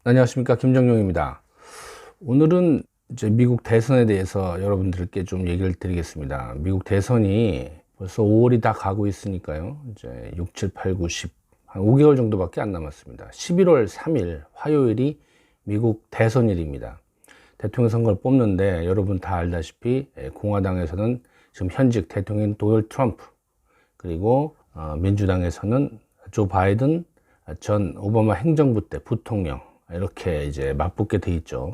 안녕하십니까, 김정용입니다. 오늘은 이제 미국 대선에 대해서 여러분들께 좀 얘기를 드리겠습니다. 미국 대선이 벌써 5월이 다 가고 있으니까요. 이제 6, 7, 8, 9, 10, 한 5개월 정도밖에 안 남았습니다. 11월 3일 화요일이 미국 대선일입니다. 대통령 선거를 뽑는데 여러분 다 알다시피 공화당에서는 지금 현직 대통령 도널드 트럼프, 그리고 민주당에서는 조 바이든 전 오바마 행정부 때 부통령, 이렇게 이제 맞붙게 돼 있죠.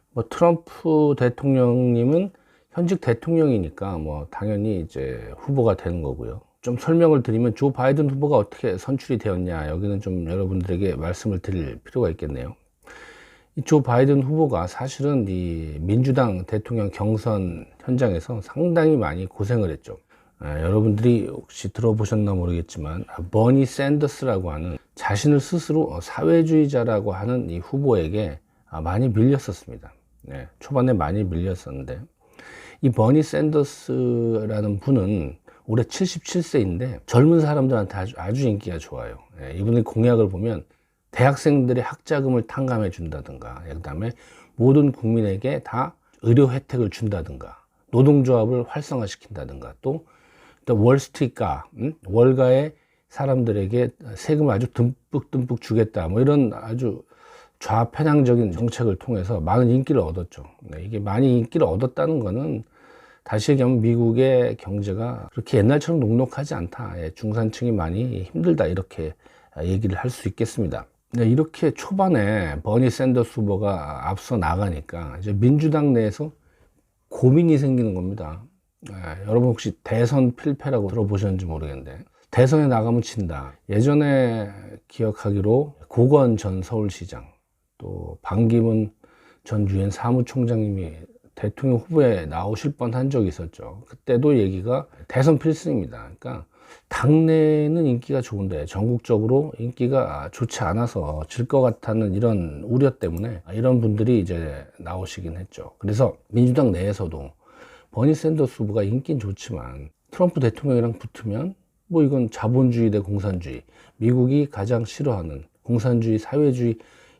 뭐 트럼프 대통령님은 현직 대통령이니까 뭐 당연히 이제 후보가 되는 거고요. 좀 설명을 드리면 조 바이든 후보가 어떻게 선출이 되었냐, 여기는 좀 여러분들에게 말씀을 드릴 필요가 있겠네요. 이 조 바이든 후보가 사실은 이 민주당 대통령 경선 현장에서 상당히 많이 고생을 했죠. 여러분들이 혹시 들어보셨나 모르겠지만 버니 샌더스라고 하는 자신을 스스로 사회주의자라고 하는 이 후보에게 많이 밀렸었습니다. 초반에 많이 밀렸었는데, 이 버니 샌더스라는 분은 올해 77세인데 젊은 사람들한테 아주 인기가 좋아요. 이분의 공약을 보면 대학생들의 학자금을 탕감해 준다든가, 그 다음에 모든 국민에게 다 의료 혜택을 준다든가, 노동조합을 활성화시킨다든가, 또 월스트리트가, 월가의 사람들에게 세금을 아주 듬뿍 주겠다, 뭐 이런 아주 좌편향적인 정책을 통해서 많은 인기를 얻었죠. 이게 많이 인기를 얻었다는 거는 다시 얘기하면 미국의 경제가 그렇게 옛날처럼 녹록하지 않다, 중산층이 많이 힘들다, 이렇게 얘기를 할 수 있겠습니다. 이렇게 초반에 버니 샌더스 후보가 앞서 나가니까 이제 민주당 내에서 고민이 생기는 겁니다. 여러분 혹시 대선 필패라고 들어보셨는지 모르겠는데, 대선에 나가면 진다. 예전에 기억하기로 고건 전 서울시장, 또 반기문 전 유엔 사무총장님이 대통령 후보에 나오실 뻔한 적이 있었죠. 그때도 얘기가 대선 필승입니다. 그러니까 당내는 인기가 좋은데 전국적으로 인기가 좋지 않아서 질 것 같다는 이런 우려 때문에 이런 분들이 이제 나오시긴 했죠. 그래서 민주당 내에서도 버니 샌더스 후보가 인기는 좋지만 트럼프 대통령이랑 붙으면 뭐 이건 자본주의 대 공산주의, 미국이 가장 싫어하는 공산주의, 사회주의,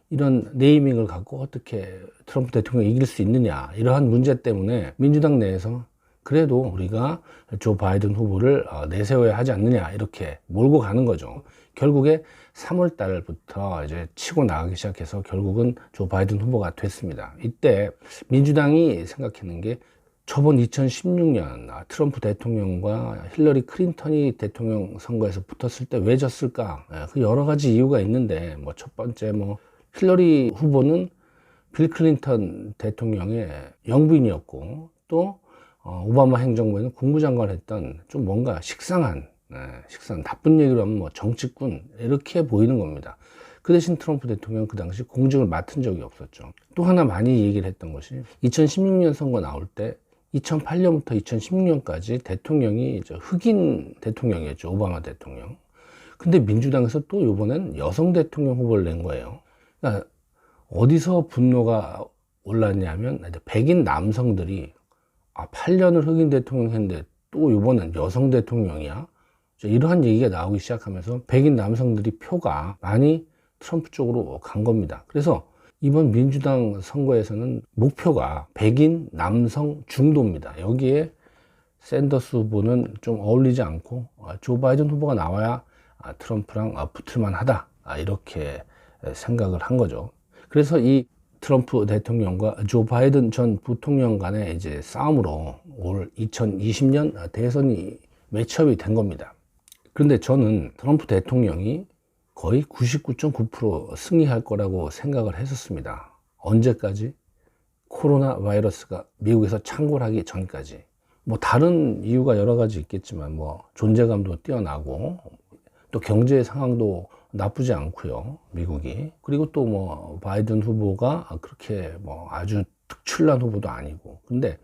이런 네이밍을 갖고 어떻게 트럼프 대통령이 이길 수 있느냐, 이러한 문제 때문에 민주당 내에서 그래도 우리가 조 바이든 후보를 내세워야 하지 않느냐, 이렇게 몰고 가는 거죠. 결국에 3월 달부터 이제 치고 나가기 시작해서 결국은 조 바이든 후보가 됐습니다. 이때 민주당이 생각하는 게, 저번 2016년 트럼프 대통령과 힐러리 클린턴이 대통령 선거에서 붙었을 때 왜 졌을까? 그 여러 가지 이유가 있는데, 뭐 첫 번째, 뭐 힐러리 후보는 빌 클린턴 대통령의 영부인이었고, 또 오바마 행정부에는 국무장관을 했던 좀 뭔가 식상한 나쁜 얘기로 하면 뭐 정치꾼, 이렇게 보이는 겁니다. 그 대신 트럼프 대통령은 그 당시 공직을 맡은 적이 없었죠. 또 하나 많이 얘기를 했던 것이, 2016년 선거 나올 때 2008년부터 2016년까지 대통령이 이제 흑인 대통령이었죠. 오바마 대통령. 근데 민주당에서 또 이번엔 여성 대통령 후보를 낸 거예요. 그러니까 어디서 분노가 올랐냐면, 백인 남성들이 8년을 흑인 대통령 했는데 또 이번엔 여성 대통령이야? 이러한 얘기가 나오기 시작하면서 백인 남성들이 표가 많이 트럼프 쪽으로 간 겁니다. 그래서 이번 민주당 선거에서는 목표가 백인 남성 중도입니다. 여기에 샌더스 후보는 좀 어울리지 않고 조 바이든 후보가 나와야 트럼프랑 붙을만 하다, 이렇게 생각을 한 거죠. 그래서 이 트럼프 대통령과 조 바이든 전 부통령 간의 이제 싸움으로 올 2020년 대선이 매치업이 된 겁니다. 그런데 저는 트럼프 대통령이 거의 99.9% 승리할 거라고 생각을 했었습니다. 언제까지? 코로나 바이러스가 미국에서 창궐하기 전까지. 뭐 다른 이유가 여러 가지 있겠지만, 뭐 존재감도 뛰어나고 또 경제 상황도 나쁘지 않고요, 미국이. 그리고 또 뭐 바이든 후보가 그렇게 뭐 아주 특출난 후보도 아니고. 근데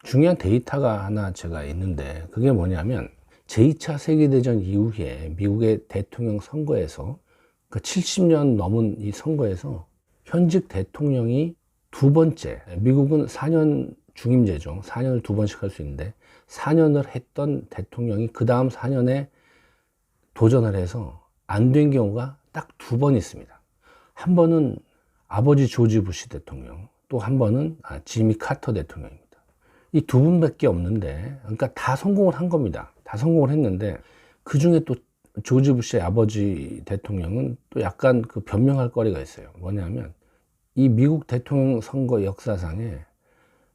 중요한 데이터가 하나 제가 있는데, 그게 뭐냐면 제2차 세계대전 이후에 미국의 대통령 선거에서, 그 70년 넘은 이 선거에서 현직 대통령이 두 번째, 미국은 4년 중임제죠. 4년을 두 번씩 할 수 있는데 4년을 했던 대통령이 그 다음 4년에 도전을 해서 안 된 경우가 딱 두 번 있습니다. 한 번은 아버지 조지 부시 대통령, 또 한 번은 지미 카터 대통령입니다. 이 두 분밖에 없는데, 그러니까 다 성공을 한 겁니다. 다 성공을 했는데, 그 중에 또 조지 부시의 아버지 대통령은 또 약간 그 변명할 거리가 있어요. 뭐냐면, 이 미국 대통령 선거 역사상에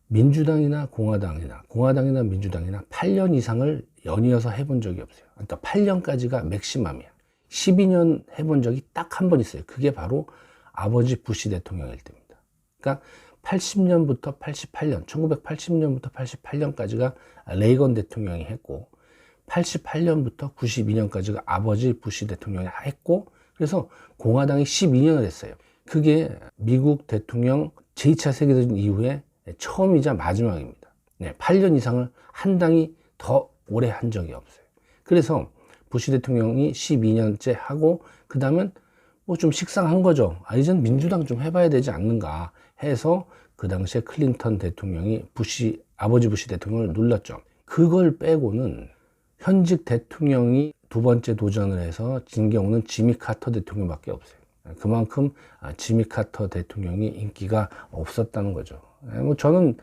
민주당이나 공화당이나 민주당이나 8년 이상을 연이어서 해본 적이 없어요. 그러니까 8년까지가 맥시멈이야. 12년 해본 적이 딱 한 번 있어요. 그게 바로 아버지 부시 대통령일 때입니다. 그러니까 80년부터 88년, 1980년부터 88년까지가 레이건 대통령이 했고, 88년부터 92년까지가 아버지 부시 대통령이 했고, 그래서 공화당이 12년을 했어요. 그게 미국 대통령 제2차 세계대전 이후에 처음이자 마지막입니다. 8년 이상을 한 당이 더 오래 한 적이 없어요. 그래서 부시 대통령이 12년째 하고, 그 다음엔 뭐 좀 식상한 거죠. 이젠 민주당 좀 해봐야 되지 않는가 해서 그 당시에 클린턴 대통령이 아버지 부시 대통령을 눌렀죠. 그걸 빼고는 현직 대통령이 두 번째 도전을 해서 진 경우는 지미 카터 대통령밖에 없어요. 그만큼 지미 카터 대통령이 인기가 없었다는 거죠. 뭐 저는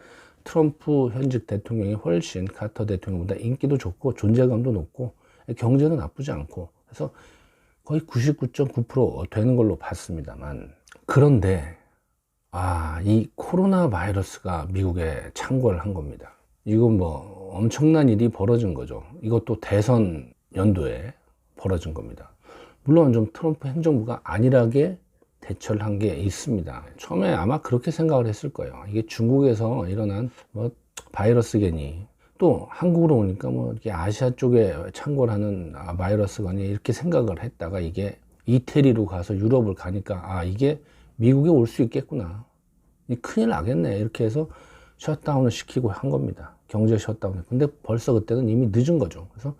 트럼프 현직 대통령이 훨씬 카터 대통령보다 인기도 좋고 존재감도 높고 경제도 나쁘지 않고, 그래서 거의 99.9% 되는 걸로 봤습니다만, 그런데 이 코로나 바이러스가 미국에 창궐을 한 겁니다. 이건 뭐 엄청난 일이 벌어진 거죠. 이것도 대선 연도에 벌어진 겁니다. 물론 좀 트럼프 행정부가 안일하게 대처를 한 게 있습니다. 처음에 아마 그렇게 생각을 했을 거예요. 이게 중국에서 일어난 뭐 바이러스겠니, 또 한국으로 오니까 뭐 이렇게 아시아 쪽에 창궐하는 바이러스거니, 이렇게 생각을 했다가 이게 이태리로 가서 유럽을 가니까 이게 미국에 올 수 있겠구나, 큰일 나겠네, 이렇게 해서 셧다운을 시키고 한 겁니다. 경제 셧다운. 근데 벌써 그때는 이미 늦은 거죠. 그래서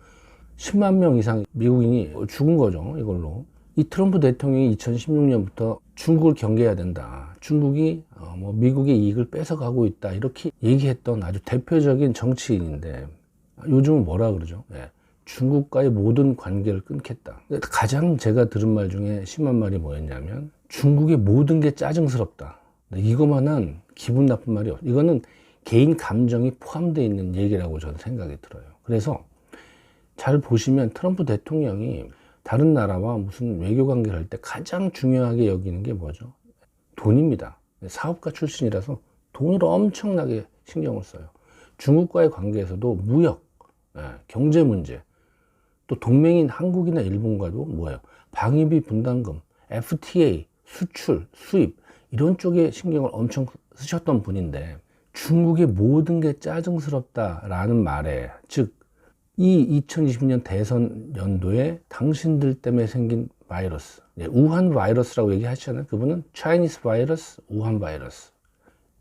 10만 명 이상 미국인이 죽은 거죠, 이걸로. 이 트럼프 대통령이 2016년부터 중국을 경계해야 된다, 중국이 뭐 미국의 이익을 뺏어가고 있다, 이렇게 얘기했던 아주 대표적인 정치인인데, 요즘은 뭐라 그러죠? 중국과의 모든 관계를 끊겠다. 가장 제가 들은 말 중에 심한 말이 뭐였냐면, 중국의 모든 게 짜증스럽다. 이거만한 기분 나쁜 말이 없어요. 이거는 개인 감정이 포함되어 있는 얘기라고 저는 생각이 들어요. 그래서 잘 보시면 트럼프 대통령이 다른 나라와 무슨 외교 관계를 할 때 가장 중요하게 여기는 게 뭐죠? 돈입니다. 사업가 출신이라서 돈을 엄청나게 신경을 써요. 중국과의 관계에서도 무역, 경제 문제, 또 동맹인 한국이나 일본과도 뭐예요? 방위비 분담금, FTA, 수출, 수입, 이런 쪽에 신경을 엄청 쓰셨던 분인데, 중국의 모든 게 짜증스럽다라는 말에, 즉 이 2020년 대선 연도에 당신들 때문에 생긴 바이러스, 우한 바이러스라고 얘기하시잖아요. 그분은 차이니스 바이러스, 우한 바이러스,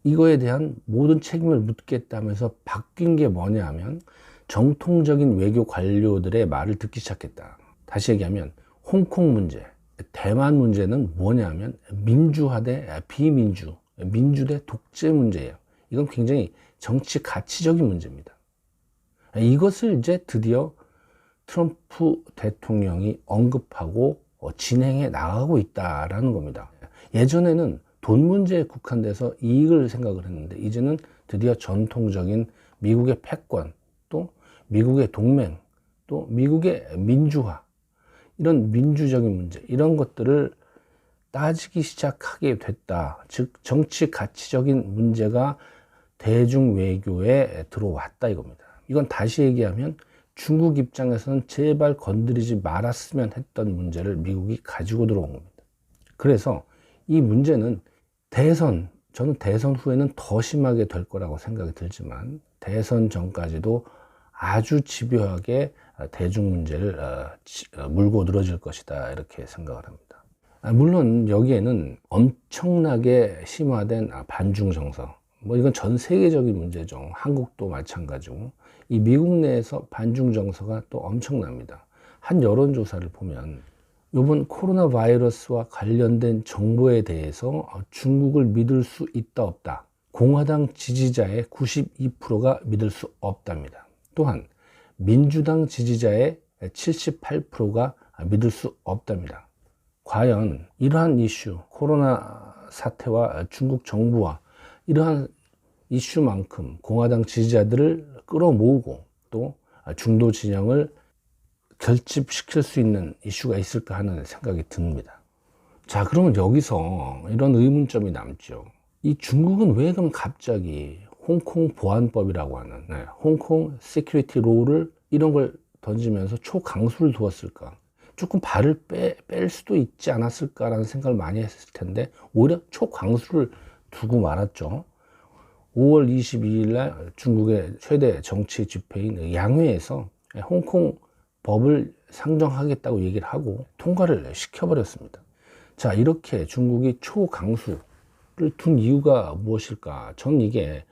이거에 대한 모든 책임을 묻겠다면서 바뀐 게 뭐냐 하면, 정통적인 외교 관료들의 말을 듣기 시작했다. 다시 얘기하면 홍콩 문제, 대만 문제는 뭐냐 하면 민주화 대 비민주, 민주 대 독재 문제예요. 이건 굉장히 정치 가치적인 문제입니다. 이것을 이제 드디어 트럼프 대통령이 언급하고 진행해 나가고 있다라는 겁니다. 예전에는 돈 문제에 국한돼서 이익을 생각을 했는데, 이제는 드디어 전통적인 미국의 패권, 또 미국의 동맹, 또 미국의 민주화, 이런 민주적인 문제, 이런 것들을 따지기 시작하게 됐다. 즉 정치 가치적인 문제가 대중 외교에 들어왔다, 이겁니다. 이건 다시 얘기하면 중국 입장에서는 제발 건드리지 말았으면 했던 문제를 미국이 가지고 들어온 겁니다. 그래서 이 문제는 저는 대선 후에는 더 심하게 될 거라고 생각이 들지만, 대선 전까지도 아주 집요하게 대중 문제를 물고 늘어질 것이다, 이렇게 생각을 합니다. 물론 여기에는 엄청나게 심화된 반중 정서, 뭐 이건 전 세계적인 문제죠. 한국도 마찬가지고, 이 미국 내에서 반중 정서가 또 엄청납니다. 한 여론조사를 보면 이번 코로나 바이러스와 관련된 정보에 대해서 중국을 믿을 수 있다 없다, 공화당 지지자의 92%가 믿을 수 없답니다. 또한 민주당 지지자의 78%가 믿을 수 없답니다. 과연 이러한 이슈, 코로나 사태와 중국 정부와 이러한 이슈만큼 공화당 지지자들을 끌어모으고 또 중도 진영을 결집시킬 수 있는 이슈가 있을까 하는 생각이 듭니다. 자, 그러면 여기서 이런 의문점이 남죠. 이 중국은 왜 그럼 갑자기 홍콩 보안법이라고 하는 홍콩 시큐리티 로우를 이런 걸 던지면서 초강수를 두었을까? 조금 발을 뺄 수도 있지 않았을까라는 생각을 많이 했을 텐데 오히려 초강수를 두고 말았죠. 5월 22일 날 중국의 최대 정치 집회인 양회에서 홍콩 법을 상정하겠다고 얘기를 하고 통과를 시켜버렸습니다. 자, 이렇게 중국이 초강수를 둔 이유가 무엇일까? 전 이게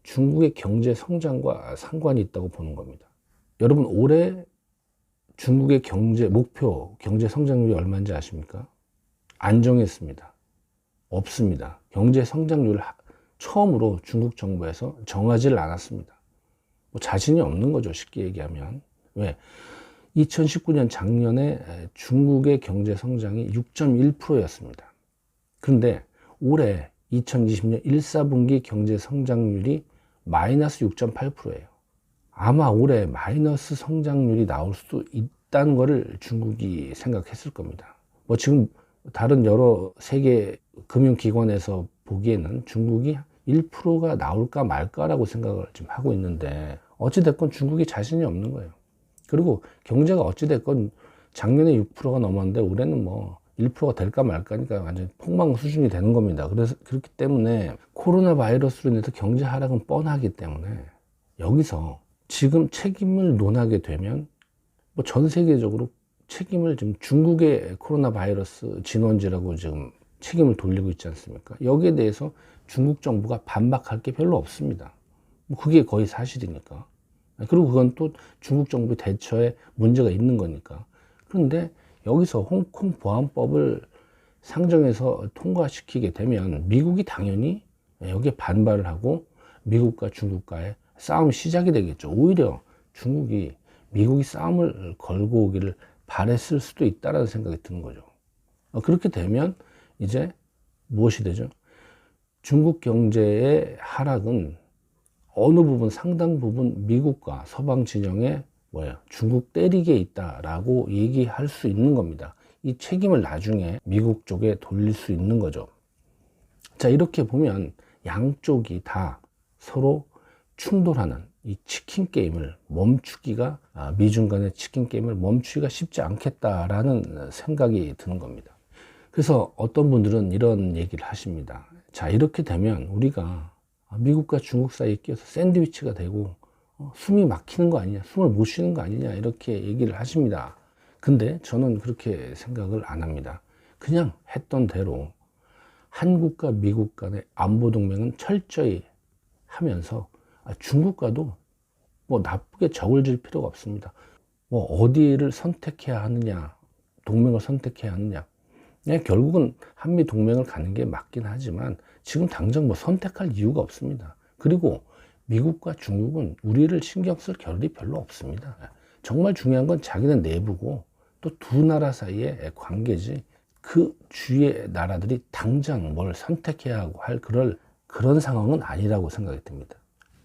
중국의 경제 성장과 상관이 있다고 보는 겁니다. 여러분, 올해 중국의 목표 경제 성장률이 얼마인지 아십니까? 안 정했습니다. 없습니다. 경제 성장률을 처음으로 중국 정부에서 정하지를 않았습니다. 뭐 자신이 없는 거죠, 쉽게 얘기하면. 왜? 2019년 작년에 중국의 경제 성장이 6.1%였습니다. 그런데 올해 2020년 1사분기 경제 성장률이 마이너스 6.8%예요. 아마 올해 마이너스 성장률이 나올 수도 있다는 것을 중국이 생각했을 겁니다. 뭐 지금 다른 여러 세계 금융기관에서 보기에는 중국이 1%가 나올까 말까라고 생각을 지금 하고 있는데 어찌됐건 중국이 자신이 없는 거예요. 그리고 경제가 어찌됐건 작년에 6%가 넘었는데 올해는 뭐 1%가 될까 말까니까 완전 폭망 수준이 되는 겁니다. 그래서 그렇기 때문에 코로나 바이러스로 인해서 경제 하락은 뻔하기 때문에 여기서 지금 책임을 논하게 되면 뭐 전 세계적으로 책임을 지금 중국의 코로나 바이러스 진원지라고 지금 책임을 돌리고 있지 않습니까? 여기에 대해서 중국 정부가 반박할 게 별로 없습니다. 뭐 그게 거의 사실이니까. 그리고 그건 또 중국 정부 대처에 문제가 있는 거니까. 그런데 여기서 홍콩 보안법을 상정해서 통과시키게 되면 미국이 당연히 여기에 반발을 하고 미국과 중국과의 싸움이 시작이 되겠죠. 오히려 중국이 미국이 싸움을 걸고 오기를 바랬을 수도 있다라는 생각이 드는 거죠. 그렇게 되면 이제 무엇이 되죠? 중국 경제의 하락은 어느 부분, 상당 부분 미국과 서방 진영에 중국 때리게 있다라고 얘기할 수 있는 겁니다. 이 책임을 나중에 미국 쪽에 돌릴 수 있는 거죠. 자, 이렇게 보면 양쪽이 다 서로 충돌하는 이 치킨 게임을 멈추기가, 미중 간의 치킨 게임을 멈추기가 쉽지 않겠다라는 생각이 드는 겁니다. 그래서 어떤 분들은 이런 얘기를 하십니다. 자, 이렇게 되면 우리가 미국과 중국 사이에 끼어서 샌드위치가 되고 숨이 막히는 거 아니냐, 숨을 못 쉬는 거 아니냐, 이렇게 얘기를 하십니다. 근데 저는 그렇게 생각을 안 합니다. 그냥 했던 대로 한국과 미국 간의 안보 동맹은 철저히 하면서 중국과도 뭐 나쁘게 적을 질 필요가 없습니다. 뭐 어디를 선택해야 하느냐, 동맹을 선택해야 하느냐, 결국은 한미 동맹을 가는 게 맞긴 하지만 지금 당장 뭐 선택할 이유가 없습니다. 그리고 미국과 중국은 우리를 신경 쓸 겨를이 별로 없습니다. 정말 중요한 건 자기네 내부고 또 두 나라 사이의 관계지, 그 주위의 나라들이 당장 뭘 선택해야 하고 할 그런 상황은 아니라고 생각이 듭니다.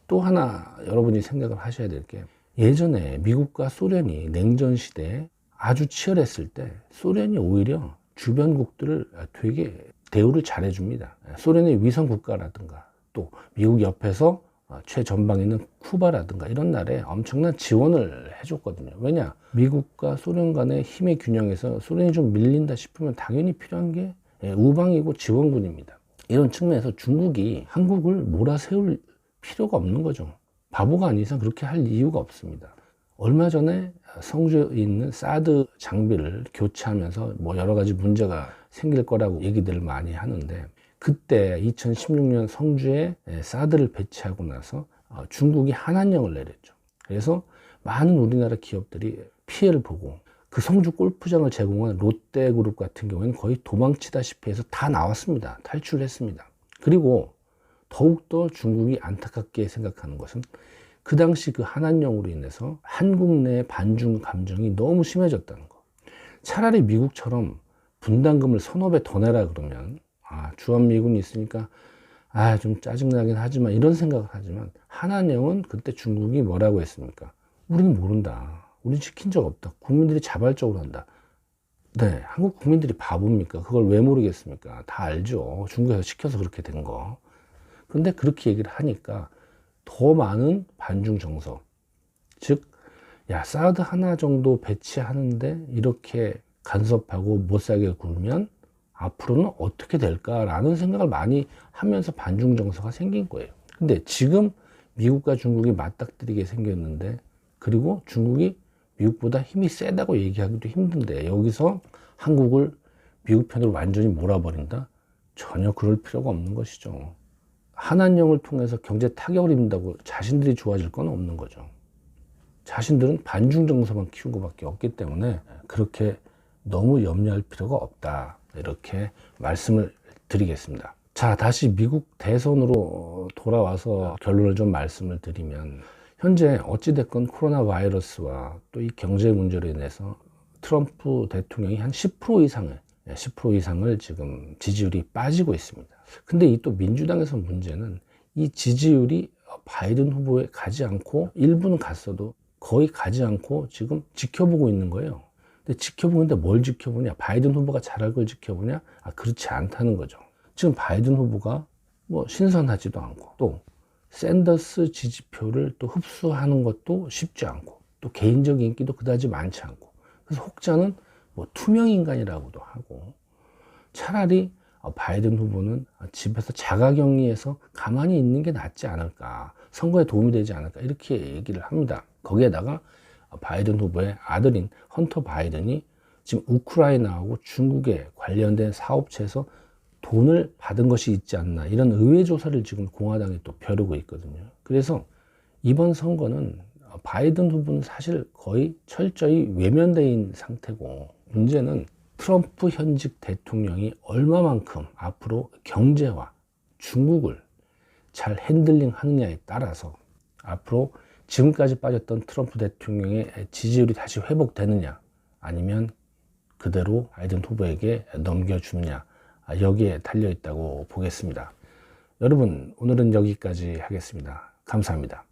또 하나 여러분이 생각을 하셔야 될 게, 예전에 미국과 소련이 냉전 시대에 아주 치열했을 때 소련이 오히려 주변국들을 되게 대우를 잘해줍니다. 소련의 위성 국가라든가 또 미국 옆에서 최전방에 있는 쿠바라든가 이런 나라에 엄청난 지원을 해줬거든요. 왜냐? 미국과 소련 간의 힘의 균형에서 소련이 좀 밀린다 싶으면 당연히 필요한 게 우방이고 지원군입니다. 이런 측면에서 중국이 한국을 몰아세울 필요가 없는 거죠. 바보가 아닌 이상 그렇게 할 이유가 없습니다. 얼마 전에 성주에 있는 사드 장비를 교체하면서 뭐 여러 가지 문제가 생길 거라고 얘기들을 많이 하는데, 그때 2016년 성주에 사드를 배치하고 나서 중국이 한한령을 내렸죠. 그래서 많은 우리나라 기업들이 피해를 보고, 그 성주 골프장을 제공한 롯데그룹 같은 경우에는 거의 도망치다시피 해서 다 나왔습니다. 탈출했습니다. 그리고 더욱더 중국이 안타깝게 생각하는 것은 그 당시 그 한한령으로 인해서 한국 내 반중 감정이 너무 심해졌다는 거. 차라리 미국처럼 분담금을 서너 배 더 내라 그러면 주한미군이 있으니까 좀 짜증나긴 하지만, 이런 생각을 하지만, 한한령은 그때 중국이 뭐라고 했습니까? 우리는 모른다. 우리는 시킨 적 없다. 국민들이 자발적으로 한다. 네, 한국 국민들이 바보입니까? 그걸 왜 모르겠습니까? 다 알죠. 중국에서 시켜서 그렇게 된 거. 근데 그렇게 얘기를 하니까 더 많은 반중 정서, 즉, 사드 하나 정도 배치하는데 이렇게 간섭하고 못 살게 굴면 앞으로는 어떻게 될까라는 생각을 많이 하면서 반중 정서가 생긴 거예요. 근데 지금 미국과 중국이 맞닥뜨리게 생겼는데, 그리고 중국이 미국보다 힘이 세다고 얘기하기도 힘든데, 여기서 한국을 미국 편으로 완전히 몰아버린다? 전혀 그럴 필요가 없는 것이죠. 한한령을 통해서 경제 타격을 입는다고 자신들이 좋아질 건 없는 거죠. 자신들은 반중 정서만 키운 것밖에 없기 때문에 그렇게 너무 염려할 필요가 없다, 이렇게 말씀을 드리겠습니다. 자, 다시 미국 대선으로 돌아와서 결론을 좀 말씀을 드리면, 현재 어찌됐건 코로나 바이러스와 또 이 경제 문제로 인해서 트럼프 대통령이 한 10% 이상을 지금 지지율이 빠지고 있습니다. 근데 이 또 민주당에서 문제는 이 지지율이 바이든 후보에 가지 않고, 일부는 갔어도 거의 가지 않고 지금 지켜보고 있는 거예요. 근데 지켜보는데 뭘 지켜보냐? 바이든 후보가 잘할 걸 지켜보냐? 그렇지 않다는 거죠. 지금 바이든 후보가 뭐 신선하지도 않고, 또 샌더스 지지표를 또 흡수하는 것도 쉽지 않고, 또 개인적 인기도 그다지 많지 않고, 그래서 혹자는 뭐 투명인간이라고도 하고, 차라리 바이든 후보는 집에서 자가격리해서 가만히 있는 게 낫지 않을까, 선거에 도움이 되지 않을까, 이렇게 얘기를 합니다. 거기에다가 바이든 후보의 아들인 헌터 바이든이 지금 우크라이나하고 중국에 관련된 사업체에서 돈을 받은 것이 있지 않나, 이런 의회 조사를 지금 공화당이 또 벼르고 있거든요. 그래서 이번 선거는 바이든 후보는 사실 거의 철저히 외면되어 있는 상태고, 문제는 트럼프 현직 대통령이 얼마만큼 앞으로 경제와 중국을 잘 핸들링 하느냐에 따라서 앞으로 지금까지 빠졌던 트럼프 대통령의 지지율이 다시 회복되느냐, 아니면 그대로 바이든 후보에게 넘겨주느냐, 여기에 달려 있다고 보겠습니다. 여러분, 오늘은 여기까지 하겠습니다. 감사합니다.